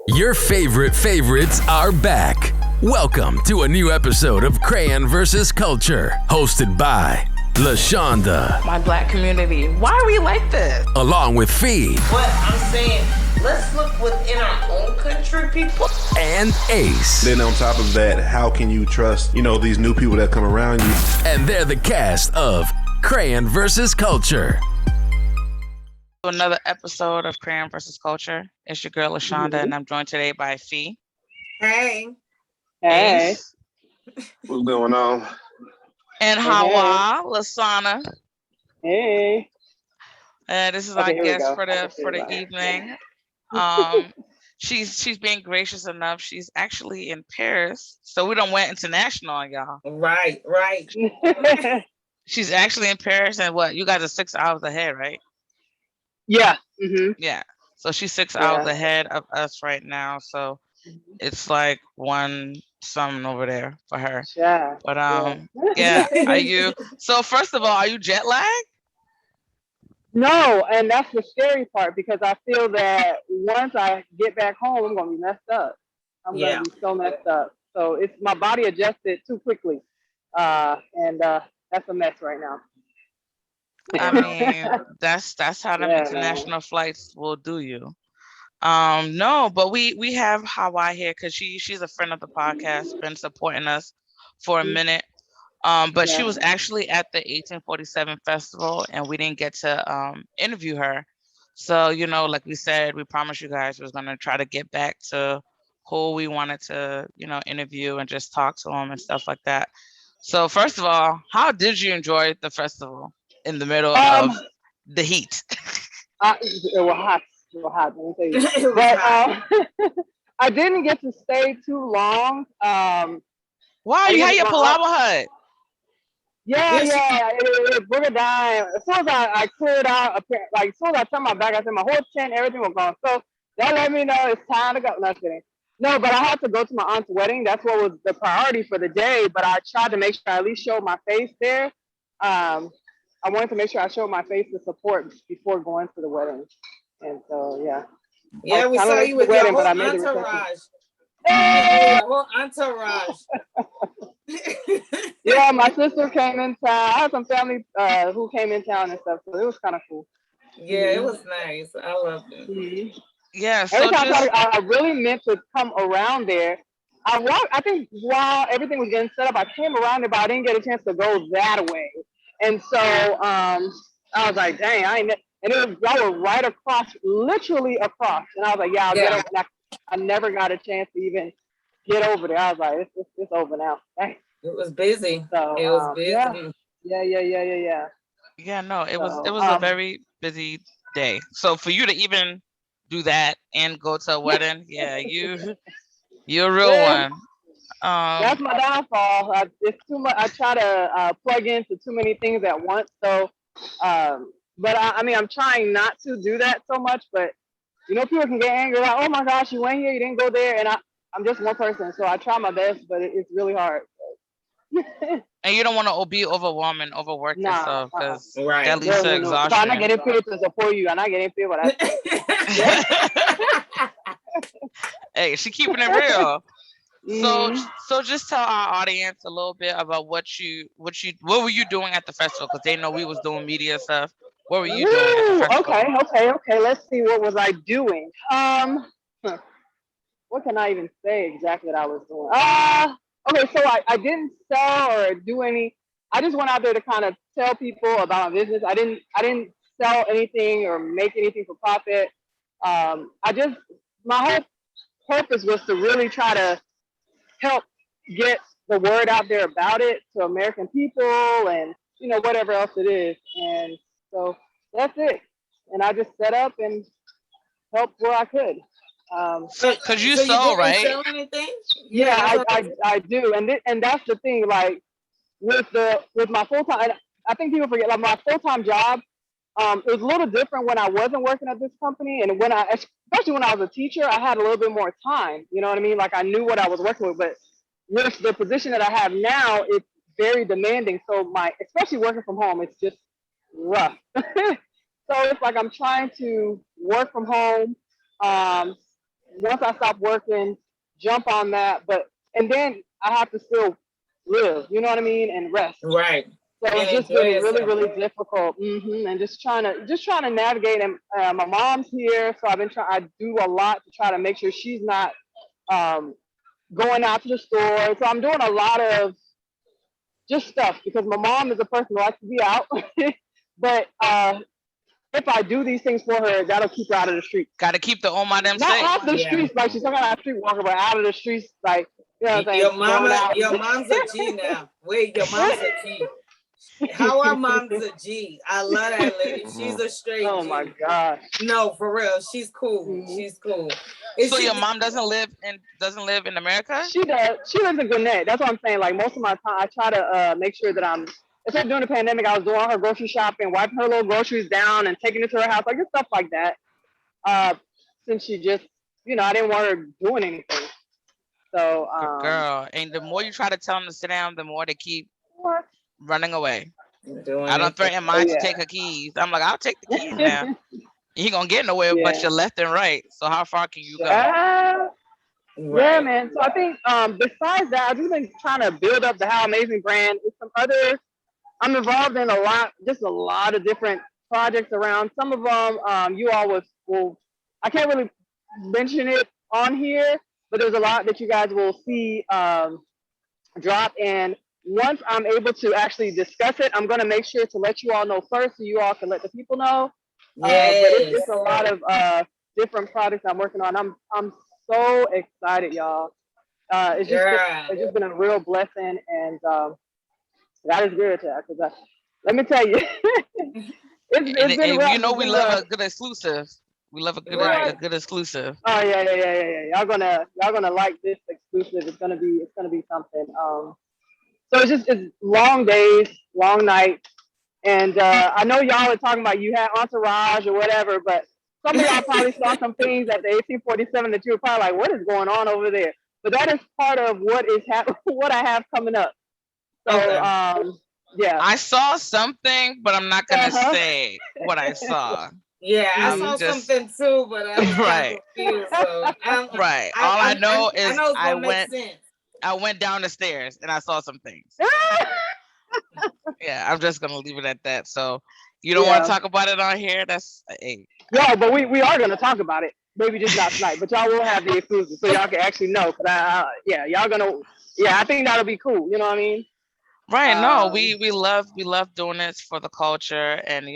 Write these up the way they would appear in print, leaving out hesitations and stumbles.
Your favorite favorites are back. Welcome to a new episode of Crayon.vs.Culture, hosted by LaShonda. My black community. Why are we like this? Along with Fee. What I'm saying, let's look within our own country, people. And Ace. Then on top of that, how can you trust, these new people that come around you? And they're the cast of Crayon.vs.Culture. Another episode of Crayon.vs.Culture. It's your girl LaShonda, and I'm joined today by Fee. Hey. Hey. What's going on? And Hawa, Lasana. Hey. This is our guest for the evening. She's being gracious enough. She's actually in Paris, so we don't went international on y'all. Right. She's actually in Paris, and what? You guys are 6 hours ahead, right? Yeah. Mm-hmm. Yeah. So she's 6 hours ahead of us right now. So it's like one something over there for her. Yeah. But yeah. Are you? So first of all, are you jet lagged? No, and that's the scary part because I feel that once I get back home, I'm gonna be messed up. I'm gonna be so messed up. So it's my body adjusted too quickly, and that's a mess right now. I mean, that's how the international flights will do you. No, but we have Hawaii here because she's a friend of the podcast, been supporting us for a minute. But she was actually at the 1847 festival, and we didn't get to interview her. So like we said, we promised you guys we was gonna try to get back to who we wanted to interview and just talk to them and stuff like that. So first of all, how did you enjoy the festival in the middle of the heat? It was hot. It was hot. Let me tell you. But I didn't get to stay too long. Why? You had your Palawa hut. Yeah. It broke it down. As soon as I cleared out, as soon as I turned my back, I said my whole tent, everything was gone. So that let me know it's time to go. No, kidding. No, but I had to go to my aunt's wedding. That's what was the priority for the day. But I tried to make sure I at least showed my face there. I wanted to make sure I showed my face to support before going to the wedding. And so, yeah. Yeah, we saw you with your whole entourage. Hey! Your whole entourage. Yeah, my sister came in town. I had some family who came in town and stuff, so it was kind of cool. Yeah, it was nice. I loved it. Mm-hmm. Yeah, so every time I really meant to come around there. I think while everything was getting set up, I came around there, but I didn't get a chance to go that way. And so I was like, dang, and y'all were right across, literally across. And I was like, I'll get over. I never got a chance to even get over there. I was like, it's over now. Dang. It was busy. So, it was busy. Yeah. Yeah, no, it was a very busy day. So for you to even do that and go to a wedding, you're a real one. That's my downfall. It's too much. I try to plug into too many things at once. So, but I'm trying not to do that so much. But people can get angry like, oh my gosh, you went here, you didn't go there, and I'm just one person, so I try my best, but it's really hard. And you don't want to be overwhelmed and overwork yourself because that leads to exhaustion. So I'm not getting paid to support you. I'm not getting paid for that. Hey, she keeping it real. So just tell our audience a little bit about what were you doing at the festival, because they know we was doing media stuff. What were you doing at the festival? Okay. Let's see. What was I doing? What can I even say exactly that I was doing? Okay, so I didn't sell or do any. I just went out there to kind of tell people about my business. I didn't sell anything or make anything for profit. My whole purpose was to really try to help get the word out there about it to American people and whatever else it is. And so that's it. And I just set up and helped where I could. Because you sell, right? Sell anything? Yeah, I do, and that's the thing. Like with my full time, I think people forget. Like my full time job, it was a little different when I wasn't working at this company, and especially when I was a teacher, I had a little bit more time. You know what I mean? Like I knew what I was working with, but with the position that I have now, it's very demanding. So especially working from home, it's just rough. So it's like I'm trying to work from home, once I stop working, jump on that. And then I have to still live, you know what I mean, and rest. Right. So it's just been really, really difficult. And just trying to navigate. And my mom's here, so I do a lot to try to make sure she's not going out to the store. So I'm doing a lot of just stuff because my mom is a person who likes to be out. But if I do these things for her, that'll keep her out of the streets. Got to keep the Oma them Not safe. off the streets, like she's talking about a streetwalker, but out of the streets, like, you know what I'm saying? Your mom's a G now. Wait, your mom's a G. How our mom's a G. I love that lady. She's a straight Oh G. my gosh. No, for real. She's cool. She's cool. So your mom doesn't live in America? She does. She lives in Gwinnett. That's what I'm saying. Like most of my time, I try to make sure that especially during the pandemic, I was doing her grocery shopping, wiping her little groceries down and taking it to her house, like just stuff like that. Since she just, I didn't want her doing anything. So, girl, and the more you try to tell them to sit down, the more they keep running away. I don't threaten mine to take her keys. I'm like, I'll take the keys now. You ain't gonna get nowhere but your left and right. So how far can you go? Yeah, man. So I think besides that, I've just been trying to build up the How Amazing brand. With some other, I'm involved in a lot of different projects around. Some of them you all will I can't really mention it on here, but there's a lot that you guys will see drop. And once I'm able to actually discuss it, I'm going to make sure to let you all know first so you all can let the people know. But it's a lot of different projects I'm working on. I'm so excited, y'all. It's just been a real blessing, and God is good to us. Because let me tell you, it's been rough. You know we love a good exclusive. We love a good exclusive. Oh yeah. Y'all gonna like this exclusive. It's gonna be something. So it's long days, long nights, and I know y'all are talking about you had Entourage or whatever, but some of y'all probably saw some things at the 1847 that you were probably like, what is going on over there? But that is part of what I have coming up. So yeah. I saw something, but I'm not gonna say what I saw. Yeah, I saw something too, but I was kind of confused. So right. All I know is I went down the stairs and I saw some things. Yeah, I'm just gonna leave it at that. So you don't want to talk about it on here? That's Yeah, but we are gonna talk about it. Maybe just not tonight, but y'all will have the exclusive, so y'all can actually know. Y'all gonna. Yeah, I think that'll be cool. You know what I mean? Right. No, we love doing this for the culture, and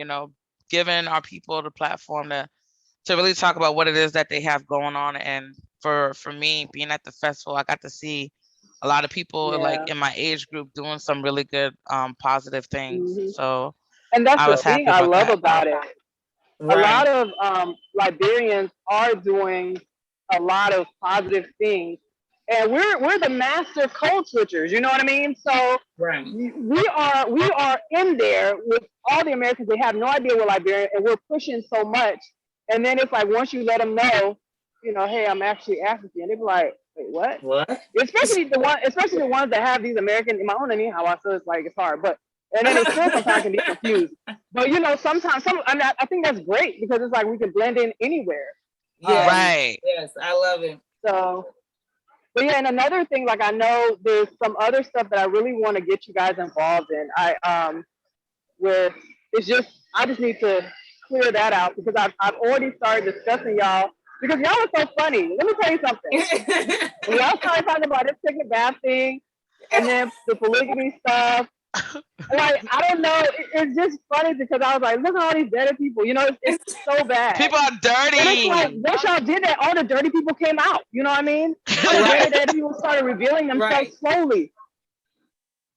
giving our people the platform to really talk about what it is that they have going on. And for me, being at the festival, I got to see a lot of people like in my age group doing some really good positive things. So and that's the thing I love about it. Right. A lot of Liberians are doing a lot of positive things, and we're the master code switchers. You know what I mean? So we are in there with all the Americans. They have no idea we're Liberian, and we're pushing so much. And then it's like once you let them know, hey, I'm actually African, they be like, wait, what? What? Especially the ones that have these American. In my own name, how I feel it's like it's hard, but. And then they still sometimes can be confused. But sometimes I think that's great because it's like we can blend in anywhere. Yeah. Right. Yes, I love it. So, but yeah, and another thing, like I know there's some other stuff that I really want to get you guys involved in. I just need to clear that out because I've already started discussing y'all because y'all are so funny. Let me tell you something. When y'all started talking about this chicken bath thing and then the polygamy stuff. Like, I don't know. It's just funny because I was like, look at all these dirty people. It's so bad. People are dirty. And it's like, once y'all did that, all the dirty people came out. You know what I mean? All the dirty people started revealing themselves slowly.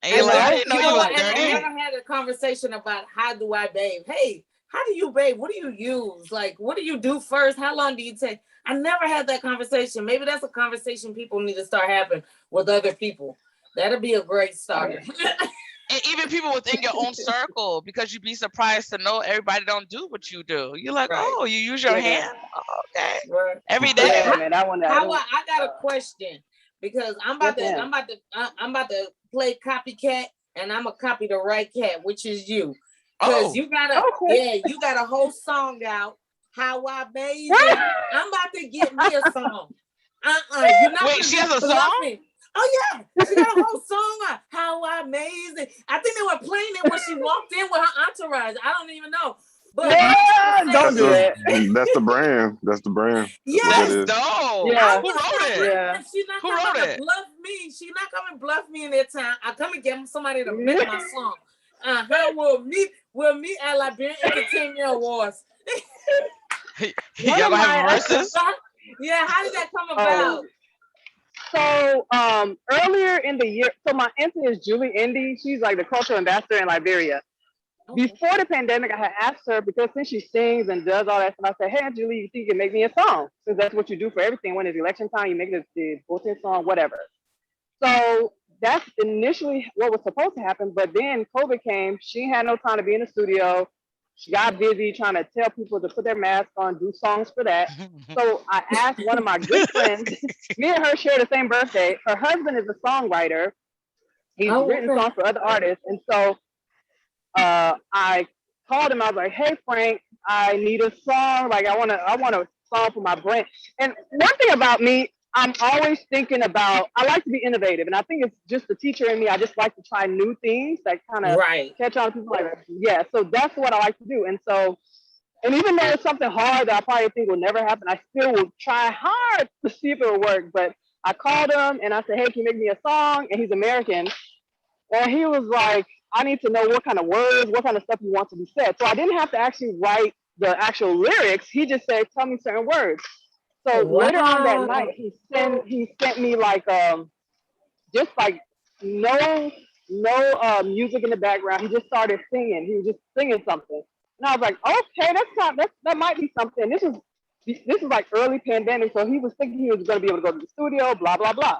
And I never had a conversation about how do I bathe. Hey, how do you bathe? What do you use? Like, what do you do first? How long do you take? I never had that conversation. Maybe that's a conversation people need to start having with other people. That'll be a great start. And even people within your own circle, because you'd be surprised to know everybody don't do what you do. You're like, oh, you use your hand? Oh, okay. Right. Every day. Yeah, man, I got a question because I'm about to play copycat and I'm gonna copy the right cat, which is you. Because you got a whole song out How I Amazing. I'm about to get me a song. You're not Wait, she has a song? Me. Oh yeah, she got a whole song on How Amazing. I think they were playing it when she walked in with her entourage. I don't even know. But don't do that. That's the brand. That's the brand. Yes, that's dope. Yeah. Who wrote it? Yeah. She's not Who wrote coming it? to bluff me. She's not coming to bluff me in that time. I come and get somebody to make my song. We'll meet at Liberian Entertainment Awards. Y'all gonna have verses? Yeah, how did that come about? So earlier in the year, so my auntie is Julie Indy. She's like the cultural ambassador in Liberia. Before the pandemic, I had asked her, because since she sings and does all that stuff, I said, hey, Aunt Julie, you think you can make me a song? Since that's what you do for everything. When it's election time, you make the voting song, whatever. So that's initially what was supposed to happen. But then COVID came. She had no time to be in the studio. She got busy trying to tell people to put their mask on, do songs for that. So I asked one of my good friends, me and her share the same birthday. Her husband is a songwriter. He's written songs for other artists. And so I called him. I was like, hey, Frank, I need a song. Like, I want a song for my brand. And one thing about me, I'm always thinking about, I like to be innovative. And I think it's just the teacher in me. I just like to try new things that kind of catch on to people. Like, yeah, so that's what I like to do. And so, and even though it's something hard that I probably think will never happen, I still will try hard to see if it will work. But I called him and I said, hey, can you make me a song? And he's American. And he was like, I need to know what kind of words, what kind of stuff you want to be said. So I didn't have to actually write the actual lyrics. He just said, tell me certain words. So later on that night, he sent me like just like no music in the background. He just started singing. He was just singing something, and I was like, okay, that might be something. This is like early pandemic, so he was thinking he was going to be able to go to the studio, blah blah blah.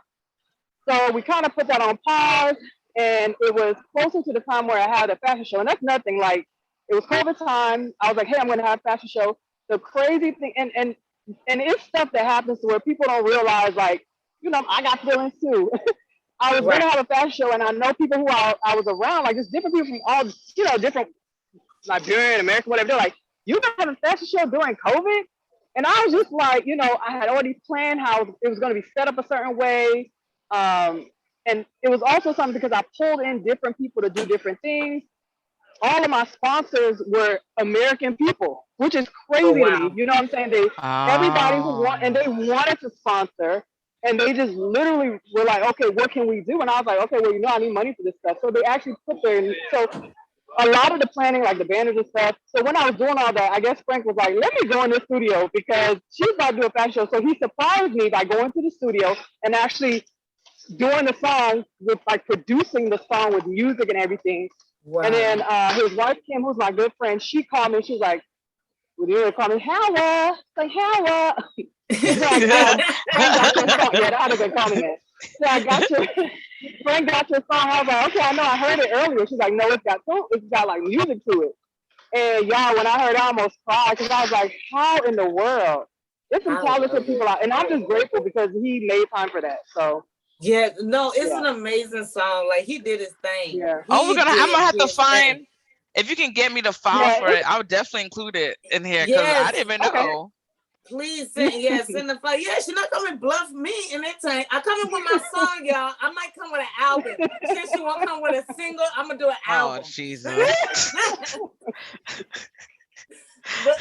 So we kind of put that on pause, and it was closer to the time where I had a fashion show, and that's nothing. Like, it was COVID time. I was like, hey, I'm going to have a fashion show. The crazy thing, and it's stuff that happens to where people don't realize, like, you know, I got feelings too. I was going to have a fashion show, and I know people who I was around, like, just different people from all, you know, different Liberian, American, whatever. They're like, you got to have a fashion show during COVID? And I was just like, you know, I had already planned how it was going to be set up a certain way. And it was also something because I pulled in different people to do different things. All of my sponsors were American people, which is crazy to me. You know what I'm saying? Everybody they wanted to sponsor, and they just literally were like, okay, what can we do? And I was like, okay, well, you know, I need money for this stuff. So they actually put so a lot of the planning, like the banners and stuff. So when I was doing all that, I guess Frank was like, let me go in the studio because she's about to do a fashion show. So he surprised me by going to the studio and actually doing the song with, like, producing the song with music and everything. Wow. And then his wife, Kim, who's my good friend, she called me. She was like, would you call me Howard? Like, Howard. She's like, Frank got your song. Yeah, that would have been calling it. So Frank got your song. I was like, okay, I know, I heard it earlier. She's like, no, it's got like music to it. And y'all, when I heard it, I almost cried because I was like, how in the world? There's some talented people out, and I'm just grateful because he made time for that. So. Yeah, no, it's an amazing song. Like, he did his thing. Yeah. I'm gonna have to find, if you can get me the file for it, I would definitely include it in here because I didn't even know. Okay. Please send the file. Yeah, she's not coming bluff me in that time. I come in with my song, y'all. I might come with an album. Since she won't come with a single, I'm gonna do an album. Oh, Jesus.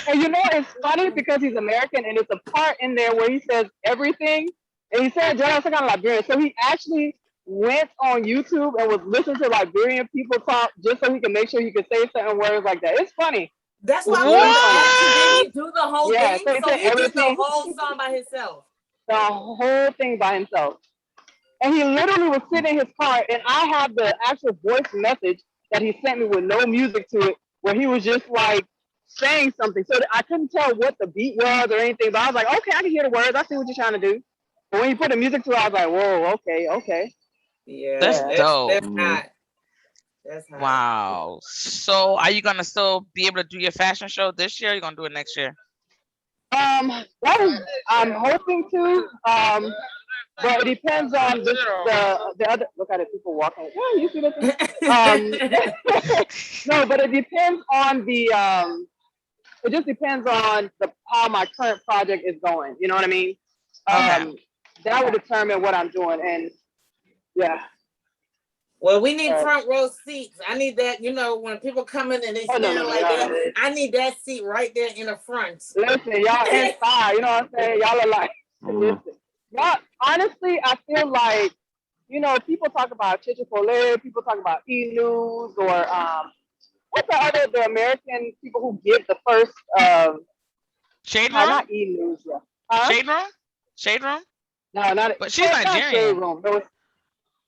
And you know, it's funny because he's American, and it's a part in there where he says everything. And he said, John, I'm kind of Liberian. So he actually went on YouTube and was listening to Liberian people talk just so he can make sure he could say certain words like that. It's funny. That's why did he do the whole thing? So he did the whole song by himself. The whole thing by himself. And he literally was sitting in his car, and I have the actual voice message that he sent me with no music to it, where he was just like saying something. So I couldn't tell what the beat was or anything, but I was like, okay, I can hear the words. I see what you're trying to do. But when he put the music to it, I was like, whoa, okay. Yeah, that's dope. That's hot. That's hot. Wow. So are you gonna still be able to do your fashion show this year? Or are you gonna do it next year? I'm hoping to. But it depends on the other. Look at it, people walking. Yeah, you see that? No, but it depends on the it just depends on how my current project is going. You know what I mean? Okay. That would determine what I'm doing. And yeah. Well, we need front row seats. I need that, when people come in and they stand that. I need that seat right there in the front. Listen, y'all inside, you know what I'm saying? Y'all are like, listen. Y'all, honestly, I feel like, people talk about Chick-fil-A, people talk about E-News, or what's the American people who give the first Shade Room? Not E-News, Shade Room? Shade Room? No, not but she's Nigerian. Shade Room.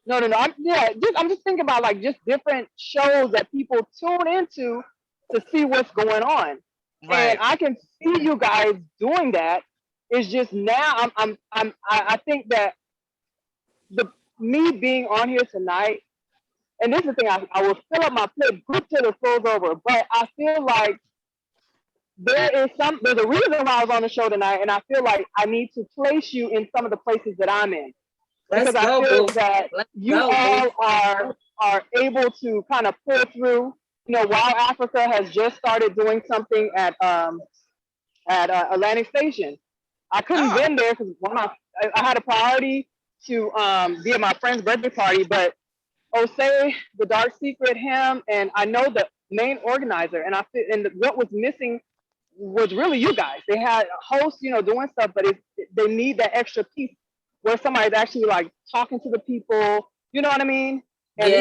No. I'm just thinking about like just different shows that people tune into to see what's going on. Right. And I can see you guys doing that. It's just now I think that me being on here tonight, and this is the thing, I will fill up my plate good till it flows over. But I feel like there's a reason why I was on the show tonight, and I feel like I need to place you in some of the places that I'm in. Because I feel that you all are able to kind of pull through. Wild Africa has just started doing something at Atlantic Station. I couldn't been there because I had a priority to be at my friend's birthday party, but Osei, the Dark Secret, him, and I know the main organizer, and what was missing was really you guys. They had hosts, doing stuff, but they need that extra piece where somebody's actually like talking to the people. You know what I mean? And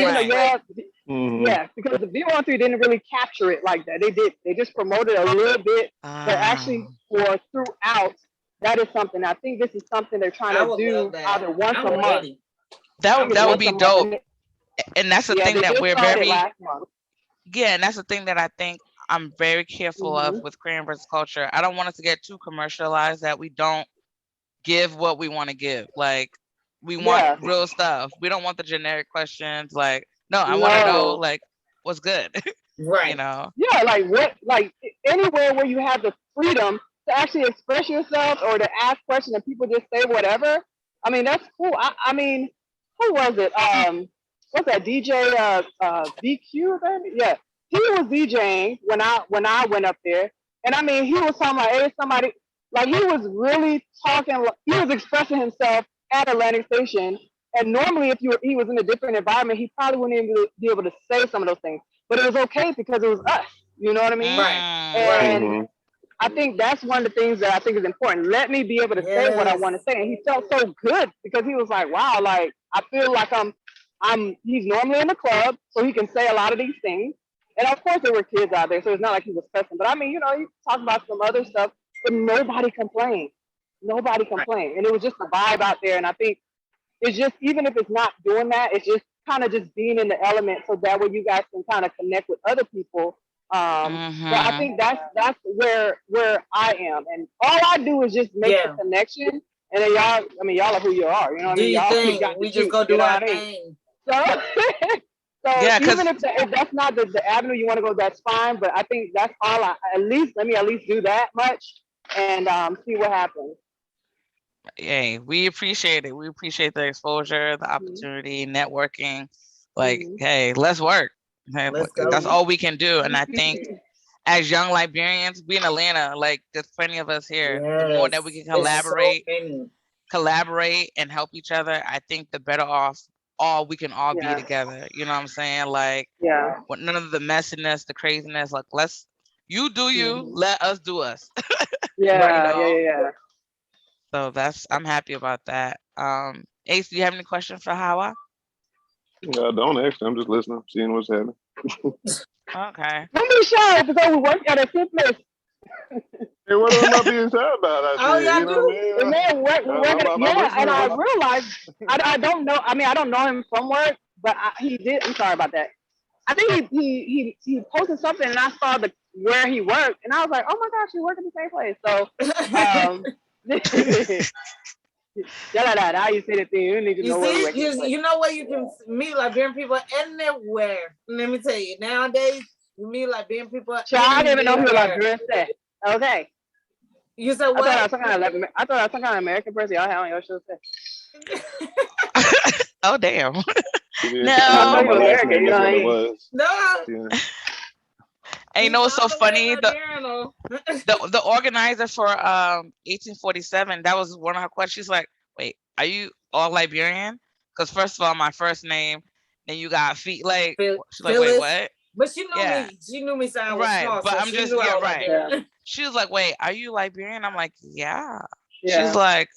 because the V13 didn't really capture it like that. They did. They just promoted a little bit, but actually throughout, that is something. I think this is something they're trying to do either once a month. That would be dope. And that's the thing that we're very. Yeah, and that's the thing that I think I'm very careful of with Crayon.vs.Culture. I don't want us to get too commercialized that we don't give what we want to give. Like, we want real stuff. We don't want the generic questions. Like, I want to know, like, what's good. Right. Yeah, like what, like anywhere where you have the freedom to actually express yourself or to ask questions and people just say whatever. I mean, that's cool. I mean, who was it? What's that, DJ VQ then? Yeah. He was DJing when I went up there. And I mean, he was talking about, hey, somebody, like he was really talking, he was expressing himself at Atlantic Station. And normally if he was in a different environment, he probably wouldn't even be able to say some of those things. But it was okay because it was us. You know what I mean? Right. And I think that's one of the things that I think is important. Let me be able to say what I want to say. And he felt so good because he was like, wow, like I feel like he's normally in the club, so he can say a lot of these things. And of course there were kids out there, so it's not like he was cussing. But I mean, you talk about some other stuff, but nobody complained. Nobody complained. And it was just a vibe out there. And I think it's just, even if it's not doing that, it's just kind of just being in the element so that way you guys can kind of connect with other people. But I think that's where I am. And all I do is just make the connection. And then y'all are who you are. You know what I mean? Y'all we just go do our thing. So even if that's not the avenue you want to go, that's fine. But I think that's all let me at least do that much and see what happens. Hey, we appreciate it. We appreciate the exposure, the opportunity, networking. Like, hey, let's work. Hey, that's all we can do. And I think as young Liberians, we in Atlanta, like there's plenty of us here. The more that we can collaborate and help each other, I think the better off we can all be together. You know what I'm saying? Like, with none of the messiness, the craziness. Like, you do you, let us do us. Yeah. So I'm happy about that. Ace, do you have any questions for Hawa? Don't actually. I'm just listening, seeing what's happening. Okay. Don't be shy because we work at a same place. Hey, what am I being shy about? You know what I mean? And I realized I don't know. I mean, I don't know him from work, but he did. I'm sorry about that. I think he posted something, and I saw where he worked, and I was like, oh my gosh, he worked at the same place. So, now you say the thing. You need to know where you know where you can meet Liberian people anywhere. Let me tell you, nowadays you meet Liberian people. I didn't even know who Liberian said. Okay. You said what? I thought I was some kind of American person y'all had on your show. Oh damn. No. American, you know what I mean? No. And you know what's so funny? The organizer for 1847, that was one of her questions. She's like, "Wait, are you all Liberian?" Because first of all, my first name, then you got feet. Like, she's like, "Wait, what?" But she knew me. She knew me, so I was right. small. But So I'm just right. Yeah. She was like, "Wait, are you Liberian?" I'm like, "Yeah." She's like,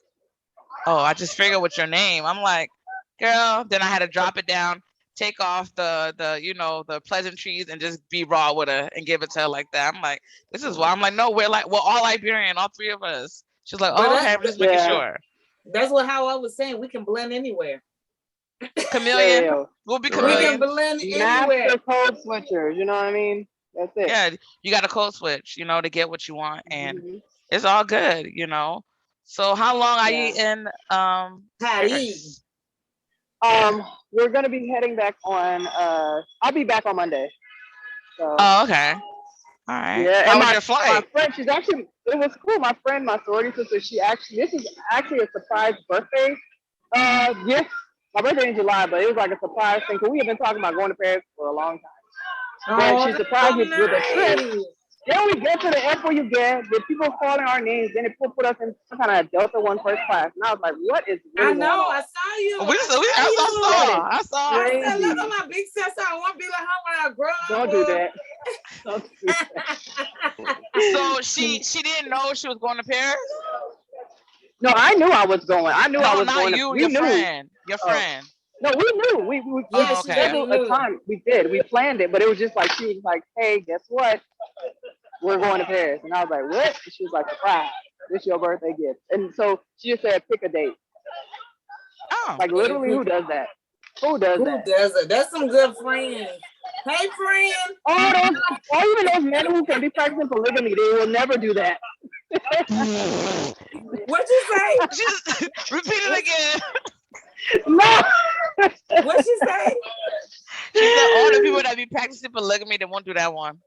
"Oh, I just figured what's your name." I'm like, "Girl." Then I had to drop it down, take off the the pleasantries, and just be raw with her and give it to her like that. I'm like, "This is why." I'm like, "No, we're all Liberian, all three of us." She's like, "Oh, okay, I'm just making sure." That's how I was saying. We can blend anywhere. Chameleon. We'll be chameleon. We can blend anywhere. Master code switcher. You know what I mean? That's it. Yeah, you got a code switch, to get what you want, and it's all good, So how long are you in Paris? We're gonna be heading back on. I'll be back on Monday. So. Oh, okay. All right. Yeah, How and was your flight? My friend, it was cool. My friend, my sorority sister, this is actually a surprise birthday gift. My birthday in July, but it was like a surprise thing. Cause we have been talking about going to Paris for a long time. But she surprised me with a trip. Then we get to the airport, the people calling our names. Then they put us in some kind of Delta One first class, and I was like, "What is really going on?" I saw you. I saw. I said, "Look at my big sister. I want to be like her when I grow up." Don't do that. Don't do that. So she didn't know she was going to Paris? No, I knew I was going. I knew I was going. Your friend. Your friend. No, we knew. We scheduled a time. We did. We planned it, but it was just like she was like, "Hey, guess what? We're going to Paris." And I was like, "What?" And she was like, "Surprise! This your birthday gift." And so she just said, "Pick a date." Oh, like literally, who does that? Who does it? That's some good friends. Hey, friend. Even those men who can be practicing polygamy, they will never do that. What'd you say? Just repeat it again. No. What'd she say? She said all the people that be practicing polygamy, they won't do that one.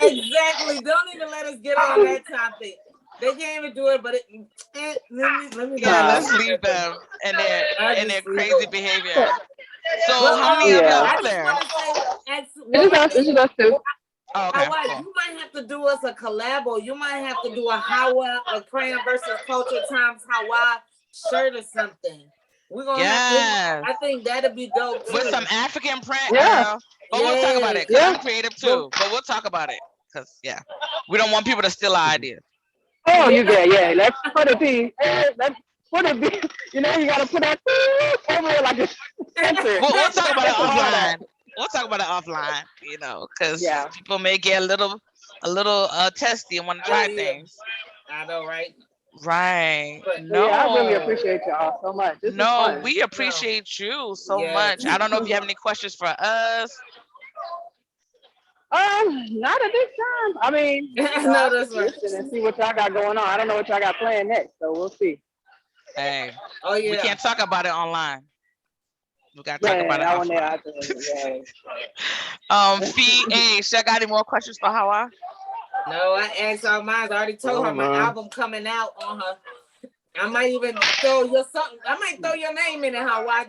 Exactly. Don't even let us get on that topic. They can't even do it, but let me let's leave them and their crazy behavior. So how many of y'all are there? This is us too. Oh, okay. You might have to do us a collabo. You might have to do a Crayon versus Culture times Hawa shirt or something. We're gonna I think that'd be dope too. With some African print, yeah. But we'll talk about it. Cause I'm creative too. But we'll talk about it. Cause we don't want people to steal our ideas. Oh, you get Let's put it be. Let's put it be. You gotta put that over it like a censor. We'll talk about it offline. We'll talk about it offline. Because people may get a little testy and want to try things. I know, right? Right. No, I really appreciate y'all so much. This is fun. We appreciate you so much. I don't know if you have any questions for us. Not at this time. I mean, no, that's right. Listen and see what y'all got going on. I don't know what y'all got planned next, so we'll see. Hey, we can't talk about it online. We gotta talk about it offline. Fee, I got any more questions for Hawa? No, I asked all mine. I already told her my album coming out on her. I might even throw your name in it, Hawa,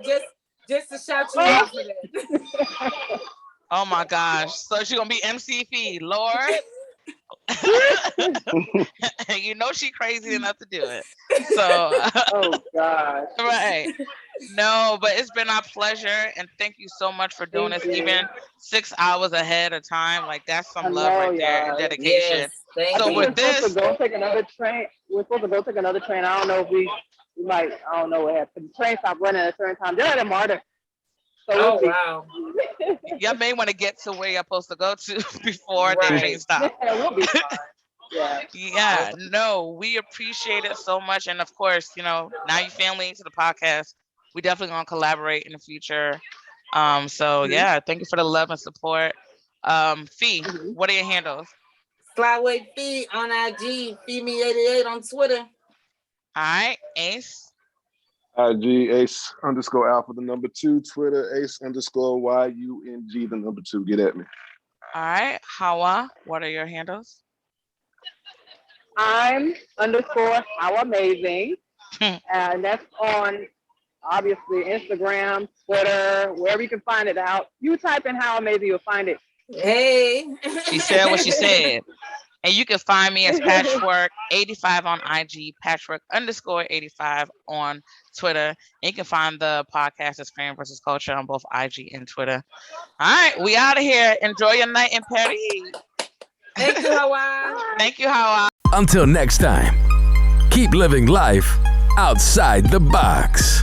just to shout you out for that. Oh my gosh. So she's gonna be MC Fee, Lord. She crazy enough to do it. So oh gosh. Right. No, but it's been our pleasure, and thank you so much for doing this. Even 6 hours ahead of time, like that's some love right there and dedication. Yes, so with this, we're supposed to go take another train. We're supposed to go take another train. I don't know if we might. I don't know what happened. The train stopped running at a certain time. They're at Marta. So wow. Y'all may want to get to where you're supposed to go to before the train stops. Yeah, we'll be fine. Yeah, no, we appreciate it so much. And of course, now you family into the podcast. We definitely gonna collaborate in the future. Yeah, thank you for the love and support. Fee, what are your handles? Flyway Fee on IG, FeeMe88 on Twitter. All right, Ace. IG Ace_Alpha2, Twitter Ace_YUNG 2. Get at me. All right, Hawa, what are your handles? I'm _How Amazing, and that's on obviously Instagram, Twitter, wherever you can find it out. You type in How Amazing, you'll find it. Hey. She said what she said. And you can find me as Patchwork85 on IG, Patchwork_85 on Twitter. And you can find the podcast as Crayon.vs.Culture on both IG and Twitter. All right, we out of here. Enjoy your night in Paris. Thank you, Hawa. Thank you, Hawa. Until next time, keep living life outside the box.